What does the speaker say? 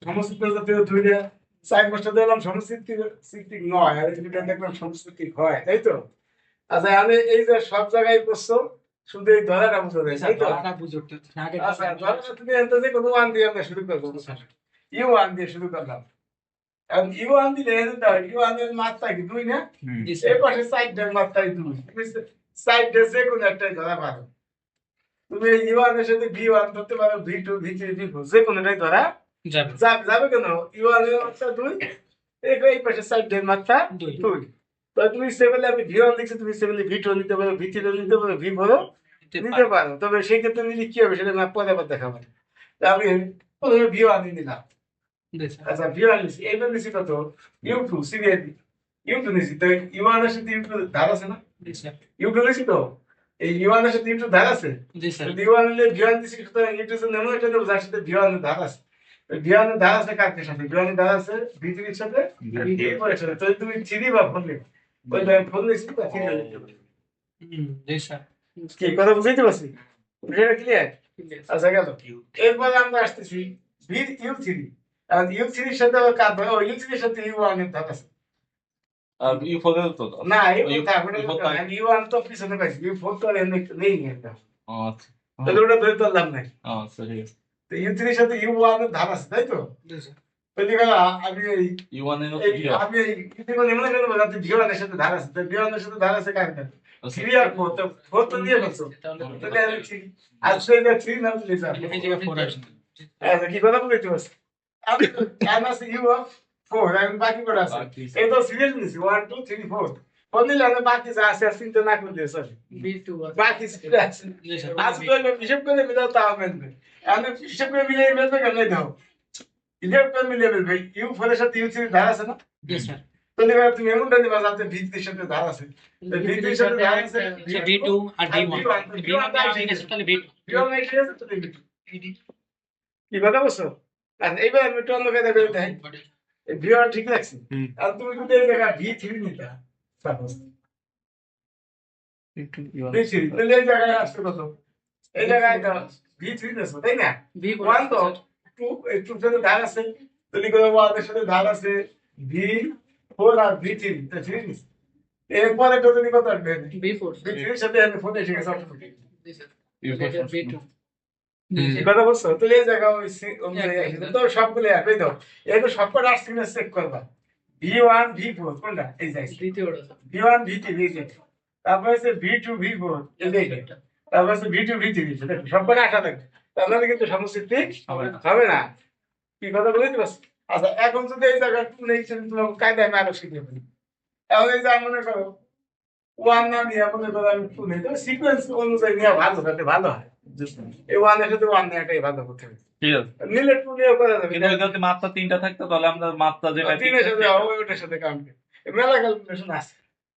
সমস্থিতি জাতীয় দুইটা চার পাঁচটা দিলাম সমস্থিতি নয়, আর দুইটা দেখলাম সমস্থিতি হয়, তাই তো? আচ্ছা, আমি এই যে সব জায়গায় করছো, শুধু এই ধরাটা বুঝো দেয়, তাই তো? আচ্ছা, ধরাটা তুমি এনতে যে কোনো ওয়ান দিয়ে আমরা শুরু করবো, ইউ ওয়ান দিয়ে শুরু করলাম। এখন ইউ ওয়ান দিলে ইউ ওয়ান এর মাত্রা কি দুই না? এই পাশে সাইডের মাত্রাই দুই, তুমি সাইডে যে কোনো একটাই ধরা পারো। তুমি ইউ ওয়ান এর সাথে ভি ওয়ান ধরতে পারো, V two, V three, V four, যে কোনোটাই ধরা যাবে কেন? ইউ ওয়ান এর মাত্রা দুই, এই পাশে সাইডের মাত্রা দুই। তো তুমি সেভেলে আমি ভি ওয়ান লিখছি, তুমি সেভেলে ভি টু নিতে পারো, ভি থ্রি নিতে পারো, ভি ফোর নিতে পারো। তবে সেই ক্ষেত্রে নিলে কি হবে সেটা না পরে আবার দেখাবো। আমি প্রথমে ভি ওয়ান নিলাম। আচ্ছা, ভি ওয়ান নিচ্ছি, এইবার নিচ্ছি কত? U two, serially U two নিচ্ছি। তো ইউ ওয়ান এর সাথে ইউ টু ধার আছে না? ইউ টু নিচ্ছি, তো এই ইউ ওয়ান এর সাথে ইউ টু ধার আছে। ভি ওয়ান নিলে ভি ওয়ান দিচ্ছি, সুতরাং ইউ টু এমন একটা নেবো যার সাথে ভি ওয়ান এর ধার আছে। ভি ওয়ান এর ধার আছে কার সাথে? ভি ওয়ান এর ধার আছে ভি থ্রির সাথে, ভি ফোর এর সাথে। তো তুমি থ্রি বা ফোর নিবে, ওই আমি ফোর নিচ্ছি, তো থ্রি নিতে পারি। কি কথা বুঝাইতে পারছি? বিষয়টা ক্লিয়ার? আচ্ছা, গেল। এরপরে আমরা আসতেছি ভি ইউ থ্রি। আর ইউ থ্রির সাথে আবার কার ধর? ইউ থ্রির সাথে ইউ ওয়ান এর ধার আছে। আর ইউ ফোর এর তো না, ইউ তারপরে ইউ ওয়ান তো পিছনে পাইছি, ইউ ফোর তো নেই একটা। আচ্ছা তাহলে ওটা ধরে তুললাম নাই। আচ্ছা, ঠিক আছে। তো ইউ থ্রির সাথে ইউ ওয়ান এর ধার আছে, তাই তো? তাহলে গেল আমি এই ইউ ওয়ান এর আমি এই এমন একটা নেবো যাতে ভি ওয়ান এর সাথে ধার আছে। তো ভি ওয়ান এর সাথে ধার আছে কার সাথে? থ্রি আর ফোর। তো ফোর তো দিয়ে ফেলছো, তাহলে আমি থ্রি আজকে এটা থ্রি নাম দিলে আচ্ছা, কি কথা বলতে পারছি? আমি এম আছে ইউ অফ ফোর, এখন বাকি কটা আছে? এই তো সিরিয়াল নিছি, one two three four. Four নিলে আমি বাকি যা আছে আর চিন্তা না করলে সরি, বাকি যেটা আছে আজ করলে হিসেব করে মিলাও, তাও মেলবে। আমি হিসেব করে মিলিয়ে মেলবে কেন? দাও হিসেব করে মিলিয়ে মেলবে। ইউ ফোরের সাথে ইউ থ্রি ধার আছে না? তাহলে এবার তুমি এমনটা দিবা যাতে ভিত্তির সাথে ধার আছে। ভিত্তির সাথে ধার আছে V2 আর V1 ঠিক আছে, তাহলে V2 কি কথা বলছো? আর এইবার আমি একটু অন্য কায়দা করে দেখাই। ভি ওয়ান ঠিক রাখছি, আর তুমি যদি এই জায়গায় ভি থ্রি নিতা, সাপোজ ভি থ্রি, তাহলে এই জায়গায় আসছে কত? এই জায়গায় ভি থ্রি নেছো, তাই না? ওয়ান তো টু, এই টুর সাথে ধার আছে, তাহলে করে ওয়ানের সাথে ধার আছে ভি ফোর আর ভি থ্রি, তো থ্রি নিছি। এরপরে কত নি কত আসবে? V4 ভি থ্রির সাথে আমি ফোর এসে গেছে V2 এই কথা বলছো? তাহলে এই জায়গা ওই অনুযায়ী আসবে, তো সবগুলো একই দাও। এই তো সবকটা আসছে কিনা চেক করবা। ভি ওয়ান ভি ফোর কোনটা? এই যে ভি ওয়ান ভি থ্রি, তারপর হচ্ছে ভি টু ভি ফোর, তারপর হচ্ছে ভি টু ভি থ্রি, সবকটা আসা থাকবে। তাহলে কিন্তু সমস্যা হবে না। কি কথা বুঝতে পারছি? আচ্ছা, এখন যদি এই জায়গা টু নেই, তোমাকে কায়দায় আমি আরো শিখিয়ে ফেলি। এখন এই যে মনে করো ওয়ান না নিয়ে মনে করো আমি টু নেই, তবে সিকোয়েন্স অনুযায়ী নেওয়া ভালো, তাতে ভালো হয়। এই ওয়ানের সাথে ওয়ান নেওয়াটাই ভালো করতে হবে। ঠিক আছে, নিলে টু নিয়েও করা যাবে, কিন্তু যদি মাত্রা তিনটা থাকতো তাহলে আমরা মাত্রা যেটা তিনের সাথে ওটার সাথে কাউন্ট মেলা ক্যালকুলেশন আছে।